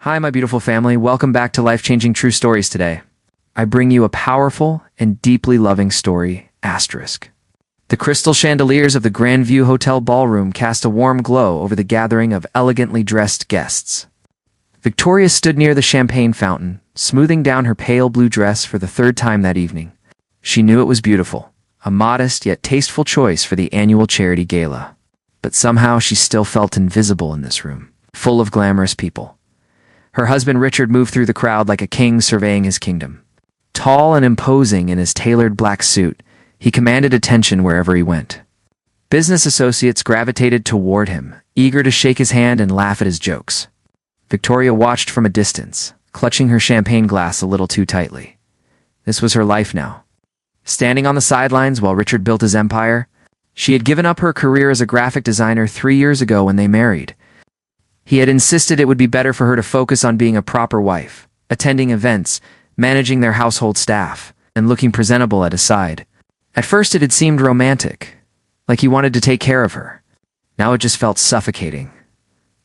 Hi, my beautiful family. Welcome back to Life-Changing True Stories today. I bring you a powerful and deeply loving story, Asterisk. The crystal chandeliers of the Grandview Hotel ballroom cast a warm glow over the gathering of elegantly dressed guests. Victoria stood near the champagne fountain, smoothing down her pale blue dress for the third time that evening. She knew it was beautiful, a modest yet tasteful choice for the annual charity gala. But somehow she still felt invisible in this room, full of glamorous people. Her husband Richard moved through the crowd like a king surveying his kingdom. Tall and imposing in his tailored black suit, he commanded attention wherever he went. Business associates gravitated toward him, eager to shake his hand and laugh at his jokes. Victoria watched from a distance, clutching her champagne glass a little too tightly. This was her life now. Standing on the sidelines while Richard built his empire, she had given up her career as a graphic designer 3 years ago when they married. He had insisted it would be better for her to focus on being a proper wife, attending events, managing their household staff, and looking presentable at his side. At first it had seemed romantic, like he wanted to take care of her. Now it just felt suffocating.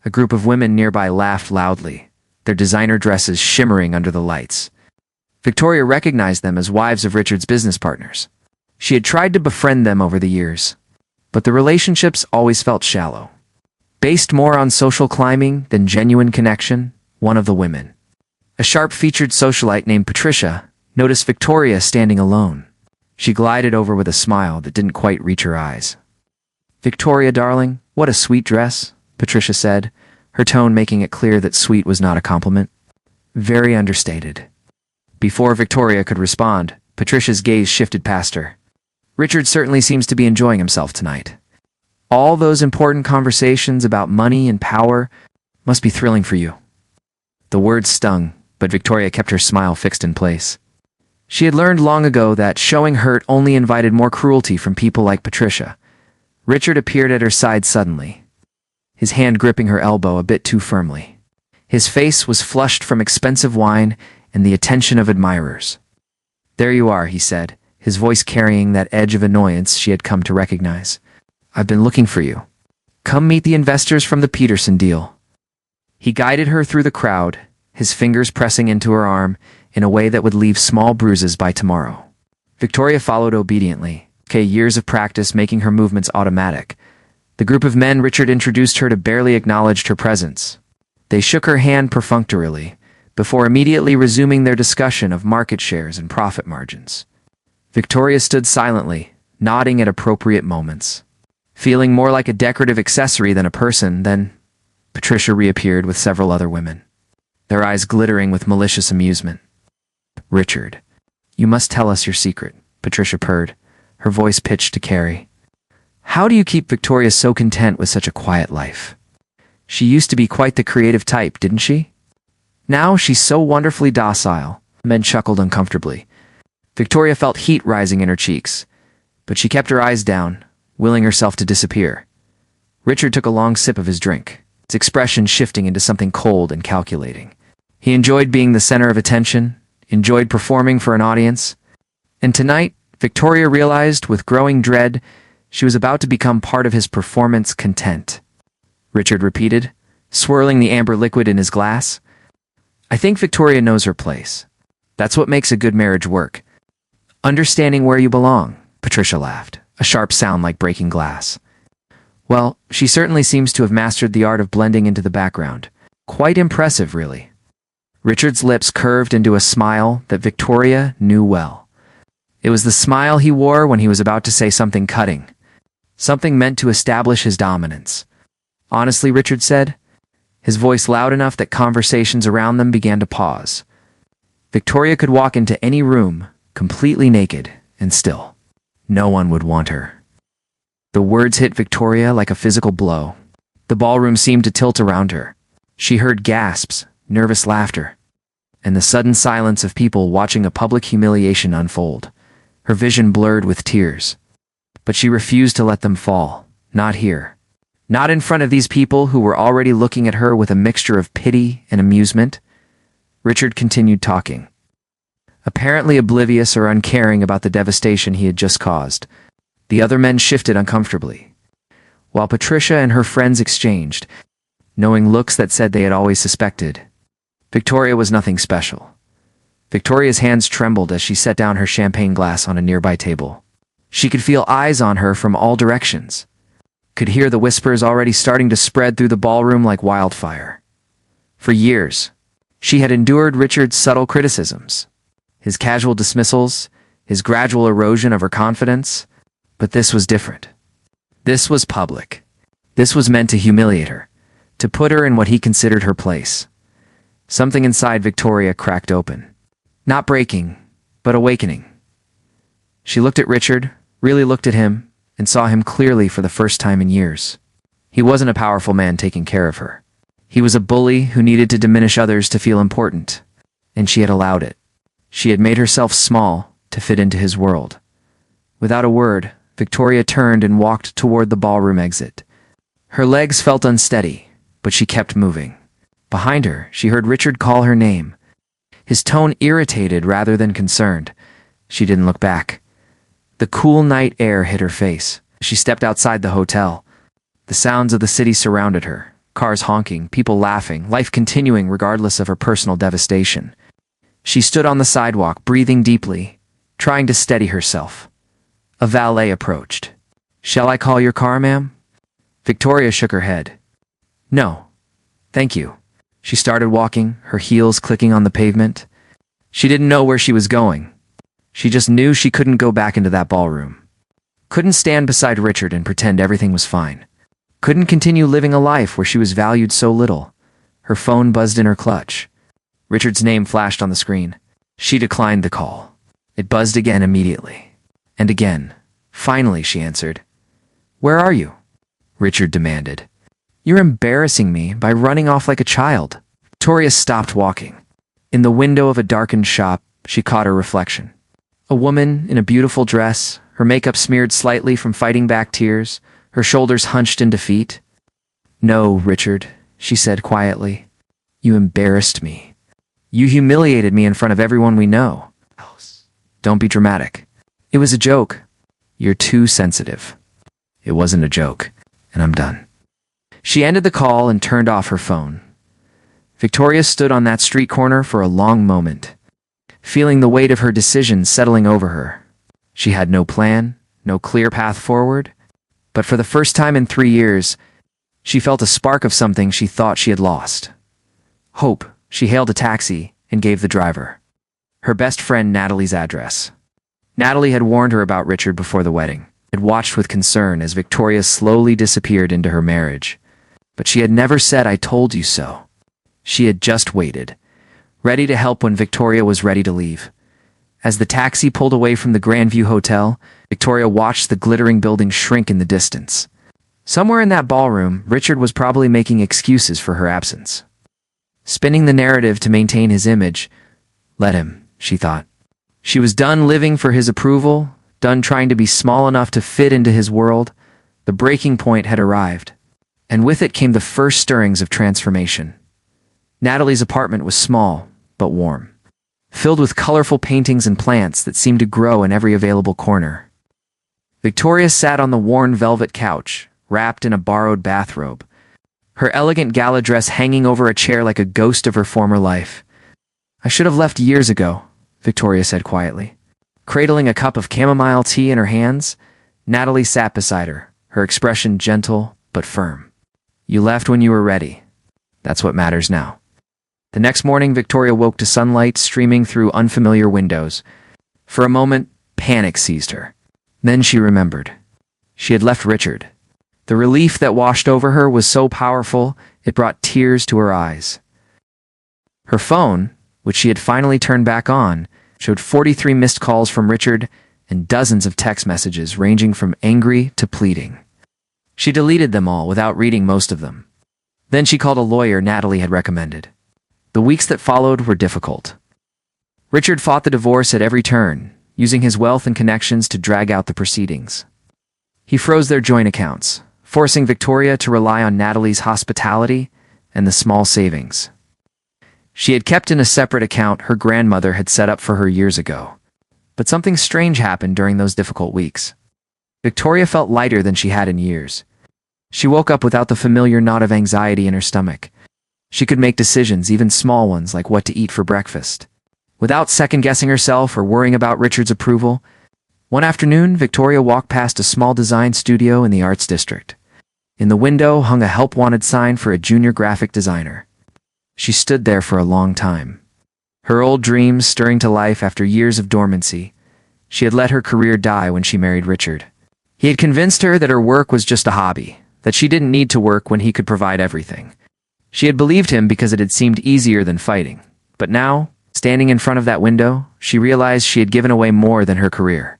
A group of women nearby laughed loudly, their designer dresses shimmering under the lights. Victoria recognized them as wives of Richard's business partners. She had tried to befriend them over the years, but the relationships always felt shallow. Based more on social climbing than genuine connection, one of the women, a sharp-featured socialite named Patricia, noticed Victoria standing alone. She glided over with a smile that didn't quite reach her eyes. "Victoria, darling, what a sweet dress," Patricia said, her tone making it clear that sweet was not a compliment. Very understated. Before Victoria could respond, Patricia's gaze shifted past her. "Richard certainly seems to be enjoying himself tonight. All those important conversations about money and power must be thrilling for you." The words stung, but Victoria kept her smile fixed in place. She had learned long ago that showing hurt only invited more cruelty from people like Patricia. Richard appeared at her side suddenly, his hand gripping her elbow a bit too firmly. His face was flushed from expensive wine and the attention of admirers. "There you are," he said, his voice carrying that edge of annoyance she had come to recognize. "I've been looking for you. Come meet the investors from the Peterson deal." He guided her through the crowd, his fingers pressing into her arm in a way that would leave small bruises by tomorrow. Victoria followed obediently, years of practice making her movements automatic. The group of men Richard introduced her to barely acknowledged her presence. They shook her hand perfunctorily, before immediately resuming their discussion of market shares and profit margins. Victoria stood silently, nodding at appropriate moments. Feeling more like a decorative accessory than a person, then Patricia reappeared with several other women, their eyes glittering with malicious amusement. "Richard, you must tell us your secret," Patricia purred, her voice pitched to Carrie. "How do you keep Victoria so content with such a quiet life? She used to be quite the creative type, didn't she? Now she's so wonderfully docile." Men chuckled uncomfortably. Victoria felt heat rising in her cheeks, but she kept her eyes down, willing herself to disappear. Richard took a long sip of his drink, its expression shifting into something cold and calculating. He enjoyed being the center of attention, enjoyed performing for an audience, and tonight, Victoria realized with growing dread she was about to become part of his performance content. Richard repeated, swirling the amber liquid in his glass. "I think Victoria knows her place. That's what makes a good marriage work. Understanding where you belong," Patricia laughed, a sharp sound like breaking glass. "Well, she certainly seems to have mastered the art of blending into the background. Quite impressive, really." Richard's lips curved into a smile that Victoria knew well. It was the smile he wore when he was about to say something cutting, something meant to establish his dominance. "Honestly," Richard said, his voice loud enough that conversations around them began to pause. Victoria could walk into any room, completely naked, and still, no one would want her. The words hit Victoria like a physical blow. The ballroom seemed to tilt around her. She heard gasps, nervous laughter, and the sudden silence of people watching a public humiliation unfold. Her vision blurred with tears. But she refused to let them fall. Not here. Not in front of these people who were already looking at her with a mixture of pity and amusement. Richard continued talking, apparently oblivious or uncaring about the devastation he had just caused. The other men shifted uncomfortably, while Patricia and her friends exchanged, knowing looks that said they had always suspected. Victoria was nothing special. Victoria's hands trembled as she set down her champagne glass on a nearby table. She could feel eyes on her from all directions. Could hear the whispers already starting to spread through the ballroom like wildfire. For years, she had endured Richard's subtle criticisms, his casual dismissals, his gradual erosion of her confidence, but this was different. This was public. This was meant to humiliate her, to put her in what he considered her place. Something inside Victoria cracked open. Not breaking, but awakening. She looked at Richard, really looked at him, and saw him clearly for the first time in years. He wasn't a powerful man taking care of her. He was a bully who needed to diminish others to feel important, and she had allowed it. She had made herself small to fit into his world. Without a word, Victoria turned and walked toward the ballroom exit. Her legs felt unsteady, but she kept moving. Behind her, she heard Richard call her name. His tone irritated rather than concerned. She didn't look back. The cool night air hit her face. She stepped outside the hotel. The sounds of the city surrounded her. Cars honking, people laughing, life continuing regardless of her personal devastation. She stood on the sidewalk, breathing deeply, trying to steady herself. A valet approached. "Shall I call your car, ma'am?" Victoria shook her head. "No, thank you." She started walking, her heels clicking on the pavement. She didn't know where she was going. She just knew she couldn't go back into that ballroom. Couldn't stand beside Richard and pretend everything was fine. Couldn't continue living a life where she was valued so little. Her phone buzzed in her clutch. Richard's name flashed on the screen. She declined the call. It buzzed again immediately. And again. Finally, she answered. "Where are you?" Richard demanded. "You're embarrassing me by running off like a child." Victoria stopped walking. In the window of a darkened shop, she caught her reflection. A woman in a beautiful dress, her makeup smeared slightly from fighting back tears, her shoulders hunched in defeat. "No, Richard," she said quietly. "You embarrassed me. You humiliated me in front of everyone we know. Don't be dramatic. It was a joke. You're too sensitive." "It wasn't a joke, and I'm done." She ended the call and turned off her phone. Victoria stood on that street corner for a long moment, feeling the weight of her decision settling over her. She had no plan, no clear path forward, but for the first time in 3 years, she felt a spark of something she thought she had lost. Hope. She hailed a taxi and gave the driver her best friend Natalie's address. Natalie had warned her about Richard before the wedding, had watched with concern as Victoria slowly disappeared into her marriage. But she had never said, "I told you so." She had just waited, ready to help when Victoria was ready to leave. As the taxi pulled away from the Grandview Hotel, Victoria watched the glittering building shrink in the distance. Somewhere in that ballroom, Richard was probably making excuses for her absence. Spinning the narrative to maintain his image. Let him, she thought. She was done living for his approval, done trying to be small enough to fit into his world. The breaking point had arrived, and with it came the first stirrings of transformation. Natalie's apartment was small, but warm, filled with colorful paintings and plants that seemed to grow in every available corner. Victoria sat on the worn velvet couch, wrapped in a borrowed bathrobe, her elegant gala dress hanging over a chair like a ghost of her former life. "I should have left years ago," Victoria said quietly. Cradling a cup of chamomile tea in her hands, Natalie sat beside her, her expression gentle but firm. "You left when you were ready. That's what matters now." The next morning, Victoria woke to sunlight streaming through unfamiliar windows. For a moment, panic seized her. Then she remembered. She had left Richard. The relief that washed over her was so powerful, it brought tears to her eyes. Her phone, which she had finally turned back on, showed 43 missed calls from Richard and dozens of text messages ranging from angry to pleading. She deleted them all without reading most of them. Then she called a lawyer Natalie had recommended. The weeks that followed were difficult. Richard fought the divorce at every turn, using his wealth and connections to drag out the proceedings. He froze their joint accounts, forcing Victoria to rely on Natalie's hospitality and the small savings she had kept in a separate account her grandmother had set up for her years ago. But something strange happened during those difficult weeks. Victoria felt lighter than she had in years. She woke up without the familiar knot of anxiety in her stomach. She could make decisions, even small ones like what to eat for breakfast, without second-guessing herself or worrying about Richard's approval. One afternoon, Victoria walked past a small design studio in the Arts District. In the window hung a help-wanted sign for a junior graphic designer. She stood there for a long time, her old dreams stirring to life after years of dormancy. She had let her career die when she married Richard. He had convinced her that her work was just a hobby, that she didn't need to work when he could provide everything. She had believed him because it had seemed easier than fighting. But now, standing in front of that window, she realized she had given away more than her career.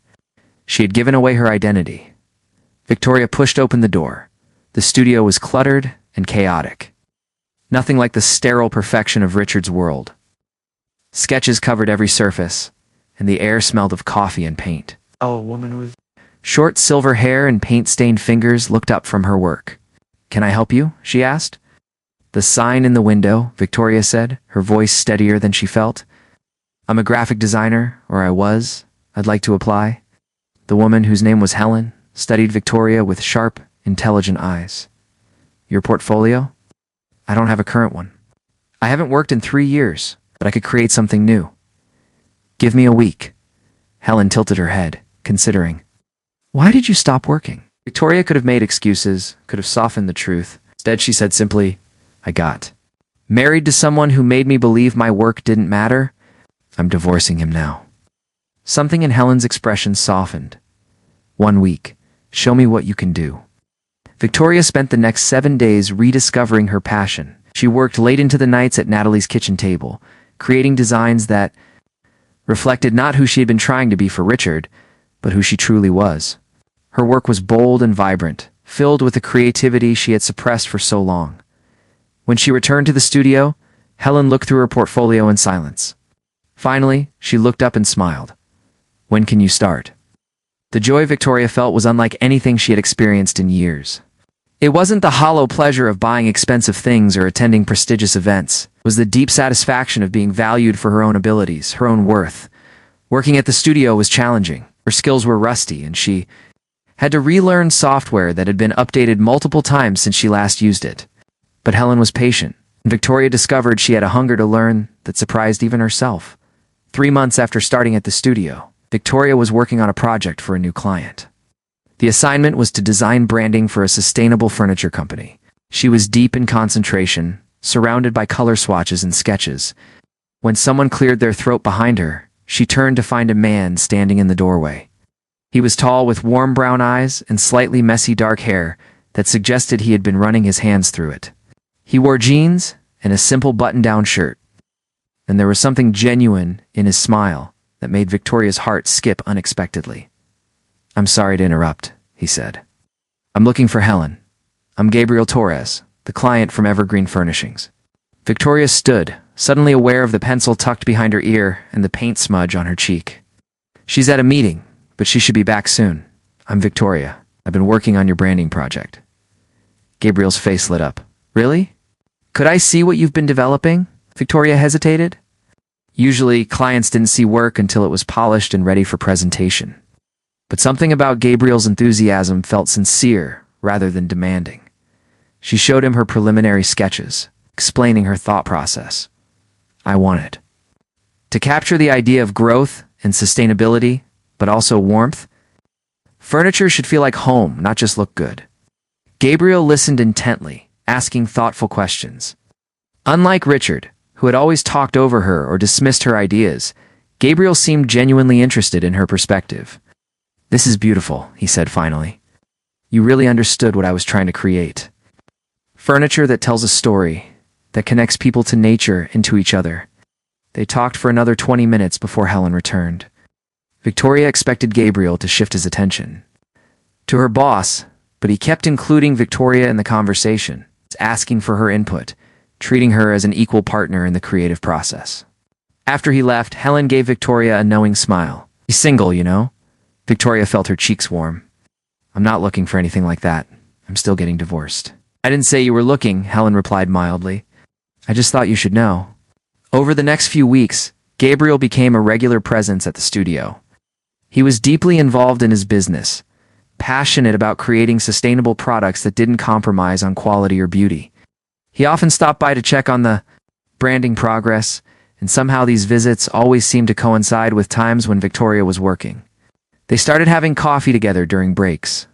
She had given away her identity. Victoria pushed open the door. The studio was cluttered and chaotic. Nothing like the sterile perfection of Richard's world. Sketches covered every surface, and the air smelled of coffee and paint. Oh, a woman with... Short silver hair and paint-stained fingers looked up from her work. "Can I help you?" she asked. "The sign in the window," Victoria said, her voice steadier than she felt. "I'm a graphic designer, or I was. I'd like to apply." The woman, whose name was Helen, studied Victoria with sharp, intelligent eyes. "Your portfolio?" "I don't have a current one. I haven't worked in 3 years, but I could create something new." "Give me a week." Helen tilted her head, considering. "Why did you stop working?" Victoria could have made excuses, could have softened the truth. Instead, she said simply, "I got married to someone who made me believe my work didn't matter. I'm divorcing him now." Something in Helen's expression softened. "1 week. Show me what you can do." Victoria spent the next 7 days rediscovering her passion. She worked late into the nights at Natalie's kitchen table, creating designs that reflected not who she had been trying to be for Richard, but who she truly was. Her work was bold and vibrant, filled with the creativity she had suppressed for so long. When she returned to the studio, Helen looked through her portfolio in silence. Finally, she looked up and smiled. "When can you start?" The joy Victoria felt was unlike anything she had experienced in years. It wasn't the hollow pleasure of buying expensive things or attending prestigious events. It was the deep satisfaction of being valued for her own abilities, her own worth. Working at the studio was challenging. Her skills were rusty, and she had to relearn software that had been updated multiple times since she last used it. But Helen was patient, and Victoria discovered she had a hunger to learn that surprised even herself. 3 months after starting at the studio, Victoria was working on a project for a new client. The assignment was to design branding for a sustainable furniture company. She was deep in concentration, surrounded by color swatches and sketches. When someone cleared their throat behind her, she turned to find a man standing in the doorway. He was tall with warm brown eyes and slightly messy dark hair that suggested he had been running his hands through it. He wore jeans and a simple button-down shirt, and there was something genuine in his smile that made Victoria's heart skip unexpectedly. "I'm sorry to interrupt," he said. "I'm looking for Helen. I'm Gabriel Torres, the client from Evergreen Furnishings." Victoria stood, suddenly aware of the pencil tucked behind her ear and the paint smudge on her cheek. "She's at a meeting, but she should be back soon. I'm Victoria. I've been working on your branding project." Gabriel's face lit up. "Really? Could I see what you've been developing?" Victoria hesitated. Usually, clients didn't see work until it was polished and ready for presentation. But something about Gabriel's enthusiasm felt sincere rather than demanding. She showed him her preliminary sketches, explaining her thought process. "I wanted to capture the idea of growth and sustainability, but also warmth. Furniture should feel like home, not just look good." Gabriel listened intently, asking thoughtful questions. Unlike Richard, who had always talked over her or dismissed her ideas, Gabriel seemed genuinely interested in her perspective. "This is beautiful," he said finally. "You really understood what I was trying to create. Furniture that tells a story, that connects people to nature and to each other." They talked for another 20 minutes before Helen returned. Victoria expected Gabriel to shift his attention to her boss, but he kept including Victoria in the conversation, asking for her input, treating her as an equal partner in the creative process. After he left, Helen gave Victoria a knowing smile. "He's single, you know?" Victoria felt her cheeks warm. "I'm not looking for anything like that. I'm still getting divorced." "I didn't say you were looking," Helen replied mildly. "I just thought you should know." Over the next few weeks, Gabriel became a regular presence at the studio. He was deeply involved in his business, passionate about creating sustainable products that didn't compromise on quality or beauty. He often stopped by to check on the branding progress, and somehow these visits always seemed to coincide with times when Victoria was working. They started having coffee together during breaks.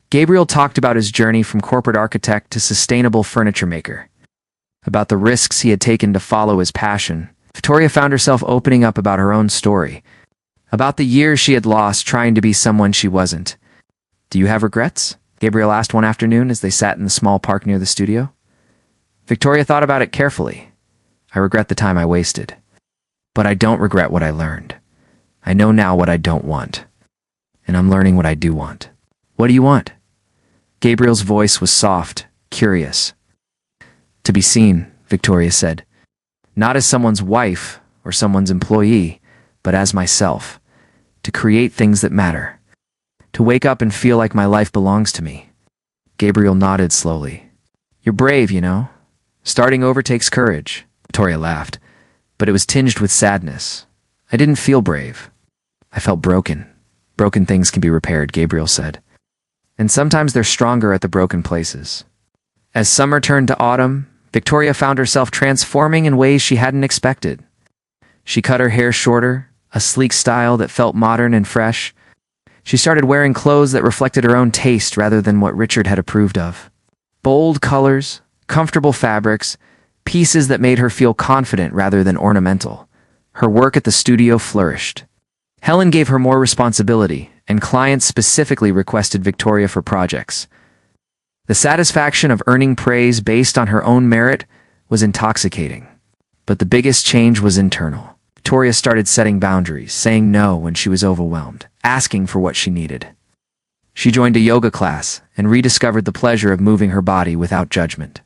Gabriel talked about his journey from corporate architect to sustainable furniture maker, about the risks he had taken to follow his passion. Victoria found herself opening up about her own story, about the years she had lost trying to be someone she wasn't. "Do you have regrets?" Gabriel asked one afternoon as they sat in the small park near the studio. Victoria thought about it carefully. "I regret the time I wasted. But I don't regret what I learned. I know now what I don't want. And I'm learning what I do want." "What do you want?" Gabriel's voice was soft, curious. "To be seen," Victoria said. "Not as someone's wife or someone's employee, but as myself. To create things that matter. To wake up and feel like my life belongs to me." Gabriel nodded slowly. "You're brave, you know. Starting over takes courage." Victoria laughed, but it was tinged with sadness. "I didn't feel brave. I felt broken. Broken things can be repaired," Gabriel said. "And sometimes they're stronger at the broken places." As summer turned to autumn, Victoria found herself transforming in ways she hadn't expected. She cut her hair shorter, a sleek style that felt modern and fresh. She started wearing clothes that reflected her own taste rather than what Richard had approved of. Bold colors, comfortable fabrics, pieces that made her feel confident rather than ornamental. Her work at the studio flourished. Helen gave her more responsibility, and clients specifically requested Victoria for projects. The satisfaction of earning praise based on her own merit was intoxicating. But the biggest change was internal. Victoria started setting boundaries, saying no when she was overwhelmed, asking for what she needed. She joined a yoga class and rediscovered the pleasure of moving her body without judgment.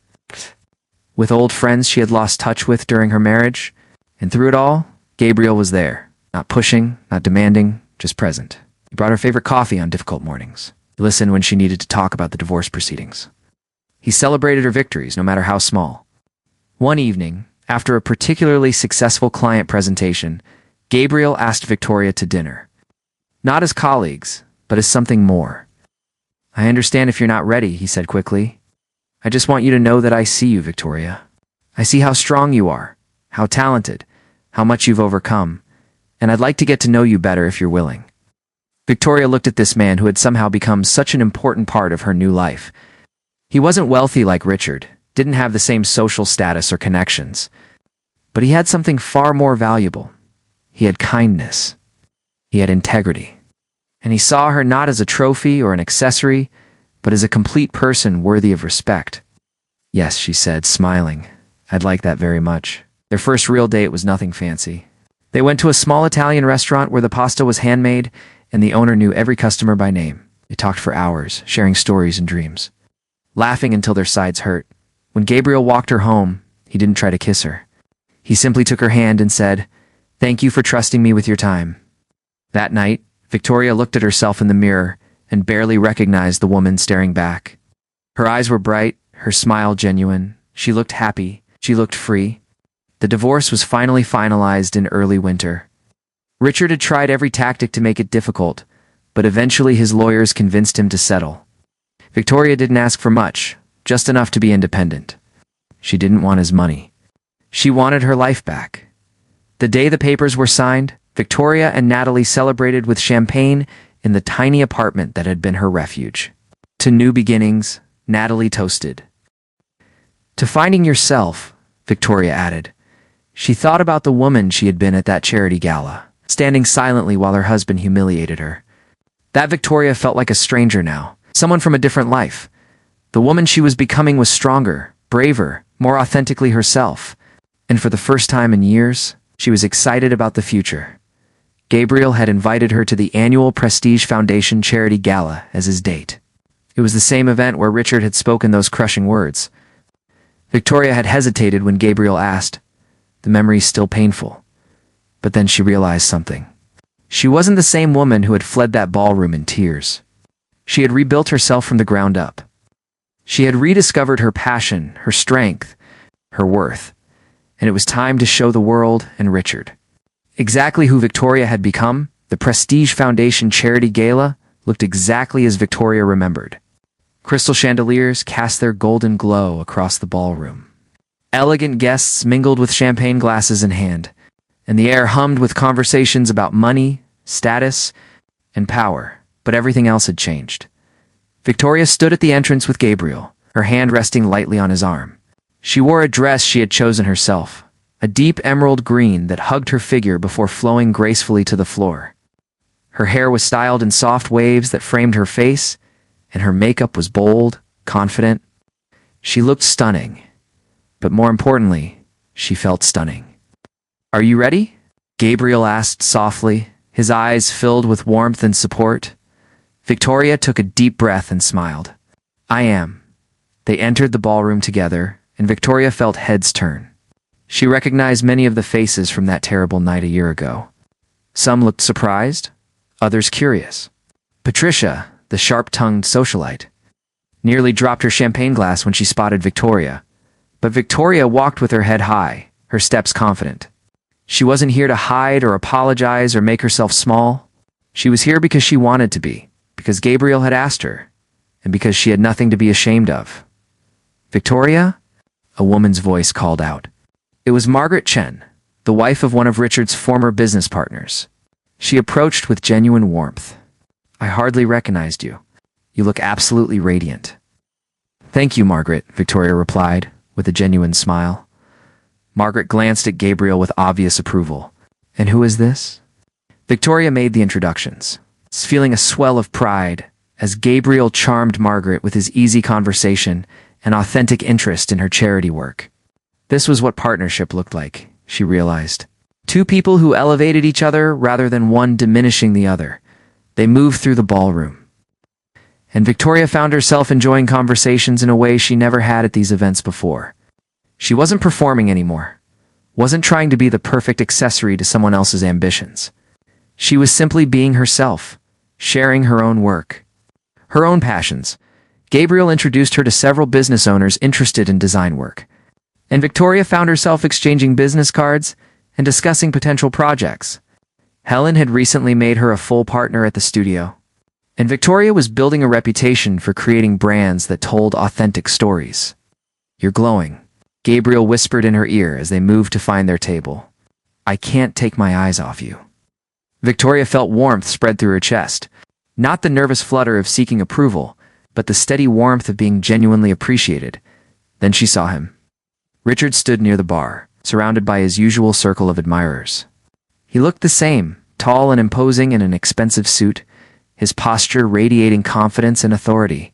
With old friends she had lost touch with during her marriage, and through it all, Gabriel was there, not pushing, not demanding, just present. He brought her favorite coffee on difficult mornings. He listened when she needed to talk about the divorce proceedings. He celebrated her victories, no matter how small. One evening, after a particularly successful client presentation, Gabriel asked Victoria to dinner. Not as colleagues, but as something more. "I understand if you're not ready," he said quickly. "I just want you to know that I see you, Victoria. I see how strong you are, how talented, how much you've overcome, and I'd like to get to know you better if you're willing." Victoria looked at this man who had somehow become such an important part of her new life. He wasn't wealthy like Richard, didn't have the same social status or connections, but he had something far more valuable. He had kindness. He had integrity. And he saw her not as a trophy or an accessory, but as a complete person worthy of respect. "Yes," she said, smiling. "I'd like that very much." Their first real date was nothing fancy. They went to a small Italian restaurant where the pasta was handmade, and the owner knew every customer by name. They talked for hours, sharing stories and dreams, laughing until their sides hurt. When Gabriel walked her home, he didn't try to kiss her. He simply took her hand and said, "Thank you for trusting me with your time." That night, Victoria looked at herself in the mirror and barely recognized the woman staring back. Her eyes were bright, her smile genuine. She looked happy. She looked free. The divorce was finally finalized in early winter. Richard had tried every tactic to make it difficult, but eventually his lawyers convinced him to settle. Victoria didn't ask for much, just enough to be independent. She didn't want his money. She wanted her life back. The day the papers were signed, Victoria and Natalie celebrated with champagne in the tiny apartment that had been her refuge. To new beginnings, Natalie toasted. To finding yourself, Victoria added. She thought about the woman she had been at that charity gala, standing silently while her husband humiliated her. That Victoria felt like a stranger now, someone from a different life. The woman she was becoming was stronger, braver, more authentically herself. And for the first time in years, she was excited about the future. Gabriel had invited her to the annual Prestige Foundation charity gala as his date. It was the same event where Richard had spoken those crushing words. Victoria had hesitated when Gabriel asked, the memory still painful. But then she realized something. She wasn't the same woman who had fled that ballroom in tears. She had rebuilt herself from the ground up. She had rediscovered her passion, her strength, her worth. And it was time to show the world and Richard. Exactly who Victoria had become, the Prestige Foundation charity gala looked exactly as Victoria remembered. Crystal chandeliers cast their golden glow across the ballroom. Elegant guests mingled with champagne glasses in hand, and the air hummed with conversations about money, status, and power, but everything else had changed. Victoria stood at the entrance with Gabriel, her hand resting lightly on his arm. She wore a dress she had chosen herself, a deep emerald green that hugged her figure before flowing gracefully to the floor. Her hair was styled in soft waves that framed her face, and her makeup was bold, confident. She looked stunning, but more importantly, she felt stunning. "Are you ready?" Gabriel asked softly, his eyes filled with warmth and support. Victoria took a deep breath and smiled. "I am." They entered the ballroom together, and Victoria felt heads turn. She recognized many of the faces from that terrible night a year ago. Some looked surprised, others curious. Patricia, the sharp-tongued socialite, nearly dropped her champagne glass when she spotted Victoria. But Victoria walked with her head high, her steps confident. She wasn't here to hide or apologize or make herself small. She was here because she wanted to be, because Gabriel had asked her, and because she had nothing to be ashamed of. "Victoria?" A woman's voice called out. It was Margaret Chen, the wife of one of Richard's former business partners. She approached with genuine warmth. "I hardly recognized you. You look absolutely radiant." "Thank you, Margaret," Victoria replied, with a genuine smile. Margaret glanced at Gabriel with obvious approval. "And who is this?" Victoria made the introductions, feeling a swell of pride as Gabriel charmed Margaret with his easy conversation and authentic interest in her charity work. This was what partnership looked like, she realized. Two people who elevated each other rather than one diminishing the other. They moved through the ballroom. And Victoria found herself enjoying conversations in a way she never had at these events before. She wasn't performing anymore, wasn't trying to be the perfect accessory to someone else's ambitions. She was simply being herself, sharing her own work, her own passions. Gabriel introduced her to several business owners interested in design work, and Victoria found herself exchanging business cards and discussing potential projects. Helen had recently made her a full partner at the studio, and Victoria was building a reputation for creating brands that told authentic stories. "You're glowing," Gabriel whispered in her ear as they moved to find their table. "I can't take my eyes off you." Victoria felt warmth spread through her chest, not the nervous flutter of seeking approval, but the steady warmth of being genuinely appreciated. Then she saw him. Richard stood near the bar, surrounded by his usual circle of admirers. He looked the same, tall and imposing in an expensive suit, his posture radiating confidence and authority.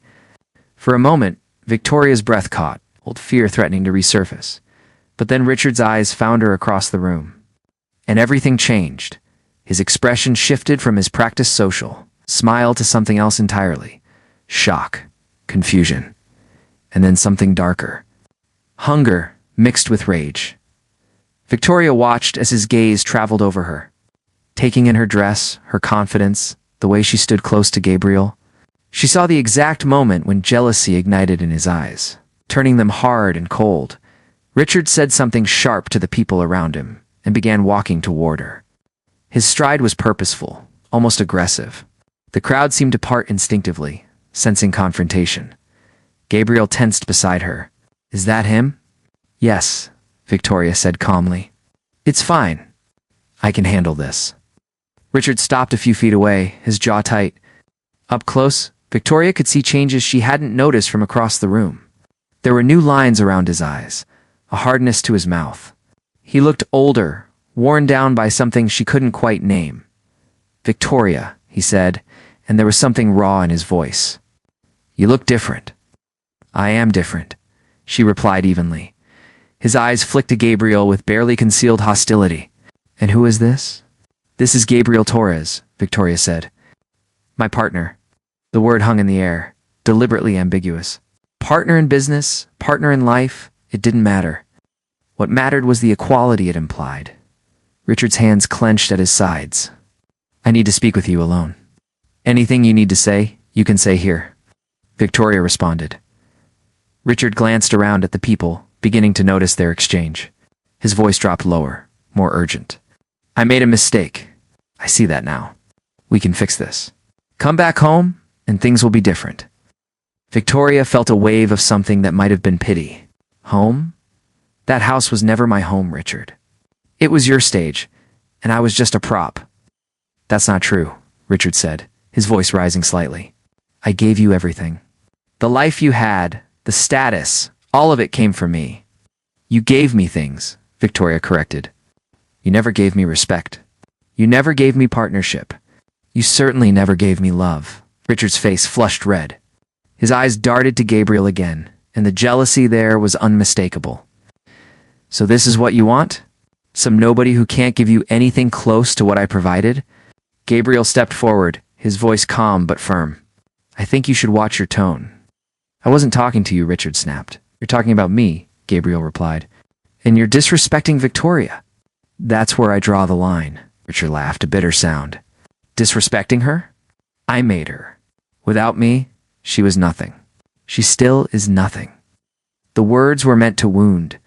For a moment, Victoria's breath caught, old fear threatening to resurface. But then Richard's eyes found her across the room. And everything changed. His expression shifted from his practiced social smile to something else entirely. Shock, confusion, and then something darker. Hunger mixed with rage. Victoria watched as his gaze traveled over her, taking in her dress, her confidence, the way she stood close to Gabriel. She saw the exact moment when jealousy ignited in his eyes, turning them hard and cold. Richard said something sharp to the people around him and began walking toward her. His stride was purposeful, almost aggressive. The crowd seemed to part instinctively, sensing confrontation. Gabriel tensed beside her. "Is that him?" "Yes," Victoria said calmly. "It's fine. I can handle this." Richard stopped a few feet away, his jaw tight. Up close, Victoria could see changes she hadn't noticed from across the room. There were new lines around his eyes, a hardness to his mouth. He looked older, worn down by something she couldn't quite name. "Victoria," he said, and there was something raw in his voice. "You look different." "I am different," she replied evenly. His eyes flicked to Gabriel with barely concealed hostility. "And who is this?" "This is Gabriel Torres," Victoria said. "My partner." The word hung in the air, deliberately ambiguous. Partner in business, partner in life, it didn't matter. What mattered was the equality it implied. Richard's hands clenched at his sides. "I need to speak with you alone." "Anything you need to say, you can say here," Victoria responded. Richard glanced around at the people, beginning to notice their exchange. His voice dropped lower, more urgent. "I made a mistake. I see that now. We can fix this. Come back home, and things will be different." Victoria felt a wave of something that might have been pity. Home? That house was never my home, Richard. It was your stage, and I was just a prop. That's not true, Richard said, his voice rising slightly. I gave you everything. The life you had, the status, all of it came from me. You gave me things, Victoria corrected. You never gave me respect. You never gave me partnership. You certainly never gave me love. Richard's face flushed red. His eyes darted to Gabriel again, and the jealousy there was unmistakable. So this is what you want? Some nobody who can't give you anything close to what I provided? Gabriel stepped forward, his voice calm but firm. I think you should watch your tone. I wasn't talking to you, Richard snapped. You're talking about me, Gabriel replied. And you're disrespecting Victoria. That's where I draw the line, Richard laughed, a bitter sound. Disrespecting her? I made her. Without me, she was nothing. She still is nothing. The words were meant to wound,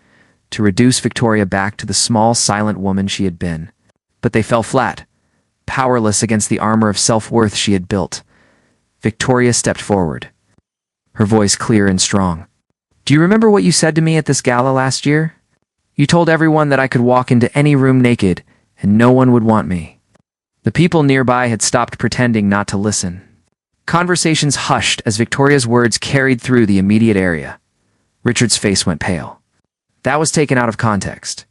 to reduce Victoria back to the small, silent woman she had been. But they fell flat, powerless against the armor of self-worth she had built. Victoria stepped forward, her voice clear and strong. Do you remember what you said to me at this gala last year? You told everyone that I could walk into any room naked, and no one would want me. The people nearby had stopped pretending not to listen. Conversations hushed as Victoria's words carried through the immediate area. Richard's face went pale. That was taken out of context.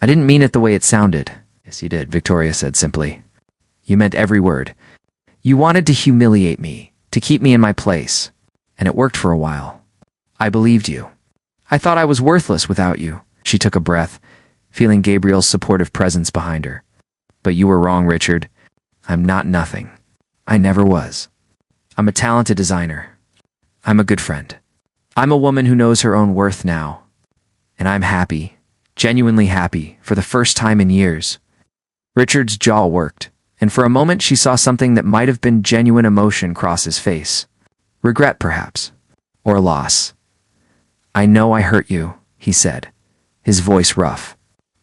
I didn't mean it the way it sounded. Yes, you did, Victoria said simply. You meant every word. You wanted to humiliate me, to keep me in my place. And it worked for a while. I believed you. I thought I was worthless without you. She took a breath, feeling Gabriel's supportive presence behind her. But you were wrong, Richard. I'm not nothing. I never was. I'm a talented designer. I'm a good friend. I'm a woman who knows her own worth now. And I'm happy, genuinely happy, for the first time in years. Richard's jaw worked, and for a moment she saw something that might have been genuine emotion cross his face. Regret, perhaps. Or loss. I know I hurt you, he said, his voice rough.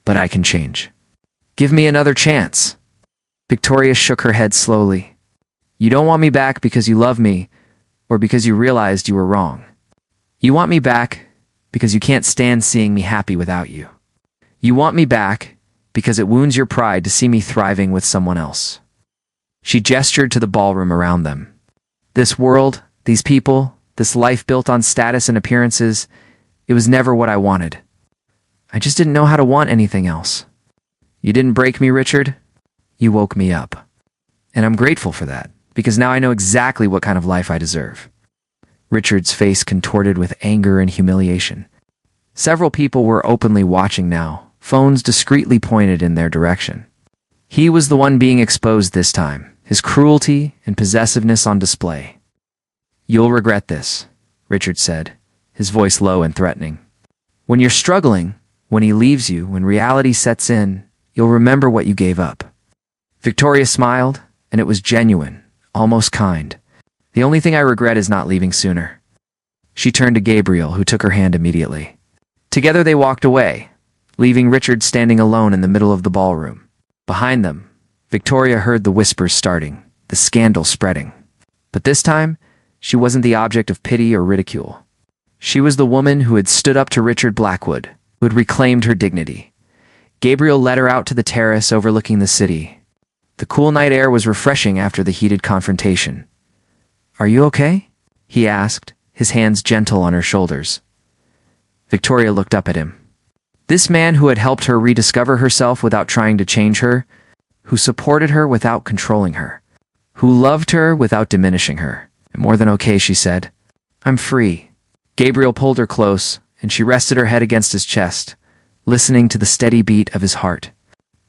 But I can change. Give me another chance. Victoria shook her head slowly. You don't want me back because you love me, or because you realized you were wrong. You want me back because you can't stand seeing me happy without you. You want me back because it wounds your pride to see me thriving with someone else. She gestured to the ballroom around them. This world, these people, this life built on status and appearances, it was never what I wanted. I just didn't know how to want anything else. You didn't break me, Richard. You woke me up. And I'm grateful for that, because now I know exactly what kind of life I deserve. Richard's face contorted with anger and humiliation. Several people were openly watching now, phones discreetly pointed in their direction. He was the one being exposed this time, his cruelty and possessiveness on display. You'll regret this, Richard said, his voice low and threatening. When you're struggling, when he leaves you, when reality sets in, you'll remember what you gave up. Victoria smiled, and it was genuine, almost kind. The only thing I regret is not leaving sooner. She turned to Gabriel, who took her hand immediately. Together they walked away, leaving Richard standing alone in the middle of the ballroom. Behind them, Victoria heard the whispers starting, the scandal spreading. But this time, she wasn't the object of pity or ridicule. She was the woman who had stood up to Richard Blackwood, who had reclaimed her dignity. Gabriel led her out to the terrace overlooking the city. The cool night air was refreshing after the heated confrontation. Are you okay? He asked, his hands gentle on her shoulders. Victoria looked up at him. This man who had helped her rediscover herself without trying to change her, who supported her without controlling her, who loved her without diminishing her. More than okay, she said. I'm free. Gabriel pulled her close, and she rested her head against his chest, listening to the steady beat of his heart.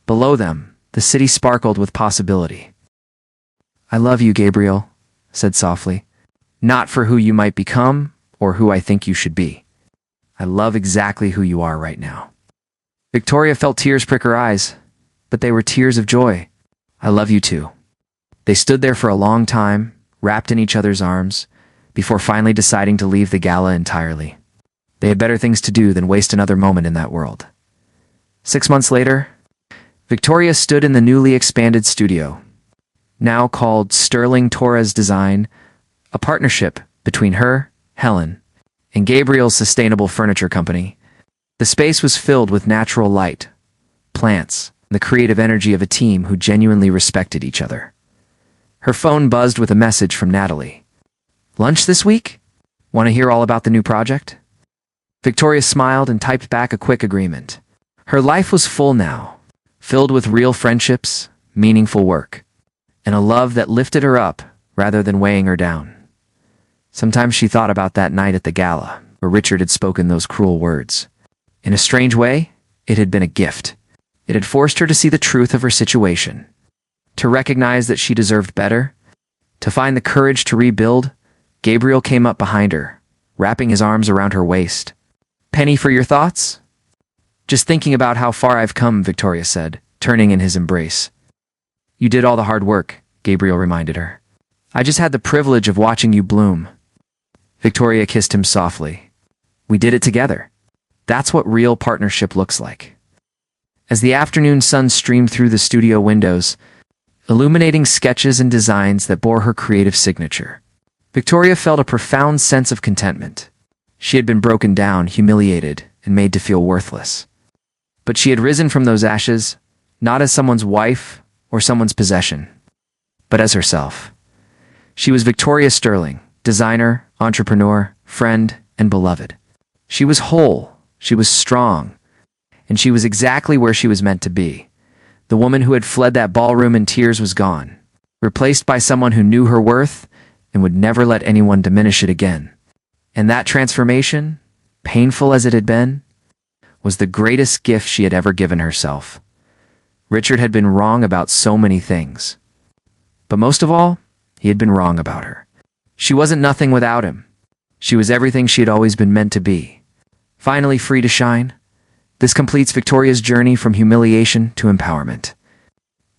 Below them, the city sparkled with possibility. I love you, Gabriel, said softly. Not for who you might become, or who I think you should be. I love exactly who you are right now. Victoria felt tears prick her eyes, but they were tears of joy. I love you too. They stood there for a long time, wrapped in each other's arms, before finally deciding to leave the gala entirely. They had better things to do than waste another moment in that world. 6 months later, Victoria stood in the newly expanded studio, now called Sterling Torres Design, a partnership between her Helen, and Gabriel's sustainable furniture company. The space was filled with natural light, plants, and the creative energy of a team who genuinely respected each other. Her phone buzzed with a message from Natalie. "Lunch this week? Want to hear all about the new project?" Victoria smiled and typed back a quick agreement. Her life was full now, filled with real friendships, meaningful work, and a love that lifted her up rather than weighing her down. Sometimes she thought about that night at the gala, where Richard had spoken those cruel words. In a strange way, it had been a gift. It had forced her to see the truth of her situation, to recognize that she deserved better, to find the courage to rebuild. Gabriel came up behind her, wrapping his arms around her waist. "Penny, for your thoughts?" "Just thinking about how far I've come," Victoria said, turning in his embrace. "You did all the hard work," Gabriel reminded her. "I just had the privilege of watching you bloom." Victoria kissed him softly. "We did it together. That's what real partnership looks like." As the afternoon sun streamed through the studio windows, illuminating sketches and designs that bore her creative signature, Victoria felt a profound sense of contentment. She had been broken down, humiliated, and made to feel worthless. But she had risen from those ashes, not as someone's wife or someone's possession, but as herself. She was Victoria Sterling, designer, entrepreneur, friend, and beloved. She was whole, she was strong, and she was exactly where she was meant to be. The woman who had fled that ballroom in tears was gone, replaced by someone who knew her worth and would never let anyone diminish it again. And that transformation, painful as it had been, was the greatest gift she had ever given herself. Richard had been wrong about so many things. But most of all, he had been wrong about her. She wasn't nothing without him. She was everything she had always been meant to be. Finally free to shine. This completes Victoria's journey from humiliation to empowerment,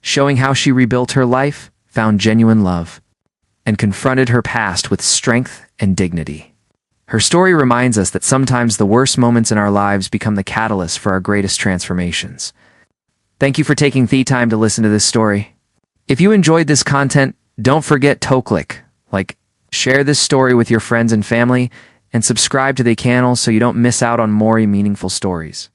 showing how she rebuilt her life, found genuine love, and confronted her past with strength and dignity. Her story reminds us that sometimes the worst moments in our lives become the catalyst for our greatest transformations. Thank you for taking the time to listen to this story. If you enjoyed this content, don't forget to click like, share this story with your friends and family, and subscribe to the channel so you don't miss out on more meaningful stories.